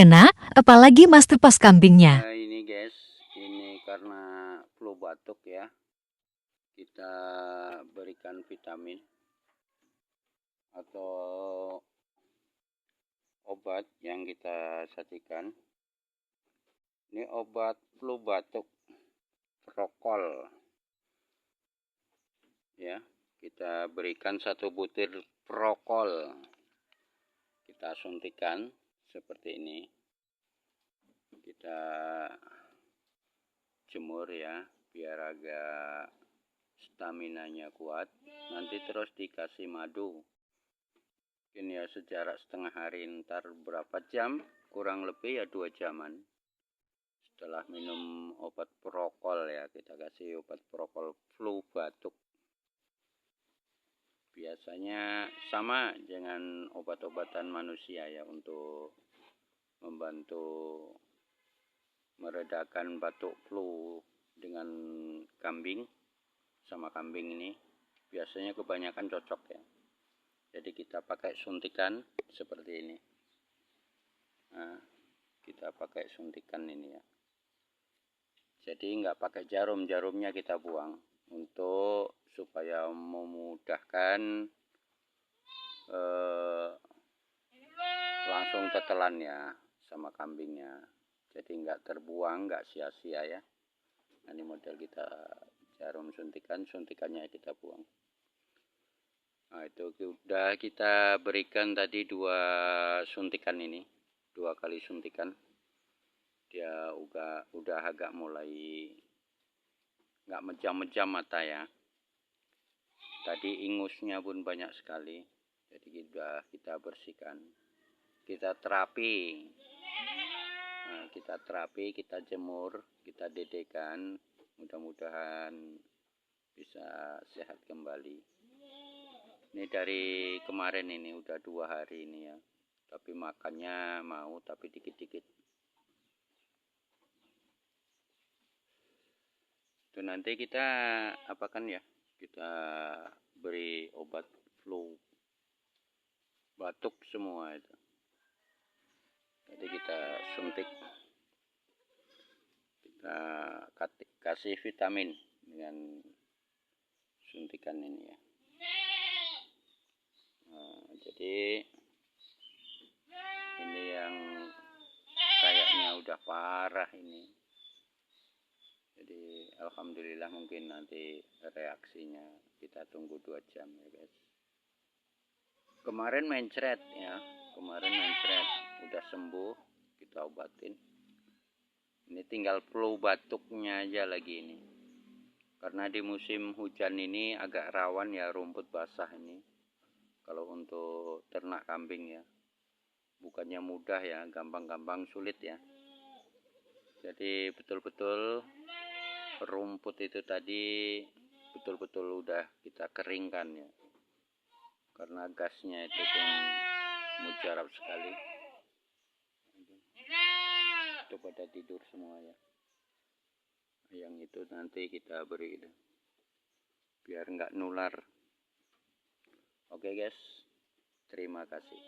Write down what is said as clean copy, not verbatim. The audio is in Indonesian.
kena, apalagi masterpass kambingnya. Ini guys, ini karena flu batuk ya, kita berikan vitamin atau obat yang kita sajikan. Ini obat flu batuk Prokol ya, kita berikan 1 butir Prokol, kita suntikan seperti ini, kita jemur ya biar agak staminanya kuat. Nanti terus dikasih madu, mungkin ya sejarak setengah hari, ntar berapa jam, kurang lebih ya 2 jaman setelah minum obat Prokol ya, kita kasih obat Prokol flu batuk. Biasanya sama dengan obat-obatan manusia ya, untuk membantu meredakan batuk flu dengan kambing. Sama kambing ini biasanya kebanyakan cocok ya, jadi kita pakai suntikan seperti ini. Nah, kita pakai suntikan ini ya, jadi nggak pakai jarum, jarumnya kita buang untuk supaya memudahkan langsung tetelan ya sama kambingnya, jadi nggak terbuang, nggak sia-sia ya. Nah, ini model kita jarum suntikan, suntikannya kita buang. Nah, itu udah kita berikan tadi 2 suntikan, ini 2 kali suntikan. Dia udah agak mulai nggak mejam-mejam mata ya. Tadi ingusnya pun banyak sekali, jadi kita bersihkan, kita terapi. Nah, kita terapi, kita jemur, kita dedekan, mudah-mudahan bisa sehat kembali. Ini dari kemarin, ini udah 2 hari ini ya, tapi makannya mau tapi dikit-dikit. Itu nanti kita apakan ya, kita beri obat flu batuk semua itu. Jadi kita suntik, kita kasih vitamin dengan suntikan ini ya. Nah, jadi ini yang kayaknya udah parah ini. Jadi alhamdulillah, mungkin nanti reaksinya kita tunggu 2 jam ya guys. Kemarin mencret ya, udah sembuh, kita obatin. Ini tinggal flu batuknya aja lagi ini. Karena di musim hujan ini agak rawan ya rumput basah ini. Kalau untuk ternak kambing ya, bukannya mudah ya, gampang-gampang sulit ya. Jadi betul-betul rumput itu tadi betul-betul udah kita keringkan ya, karena gasnya itu pun mujarab sekali. Itu pada tidur semua ya. Yang itu nanti kita beri biar nggak nular. Oke guys, terima kasih.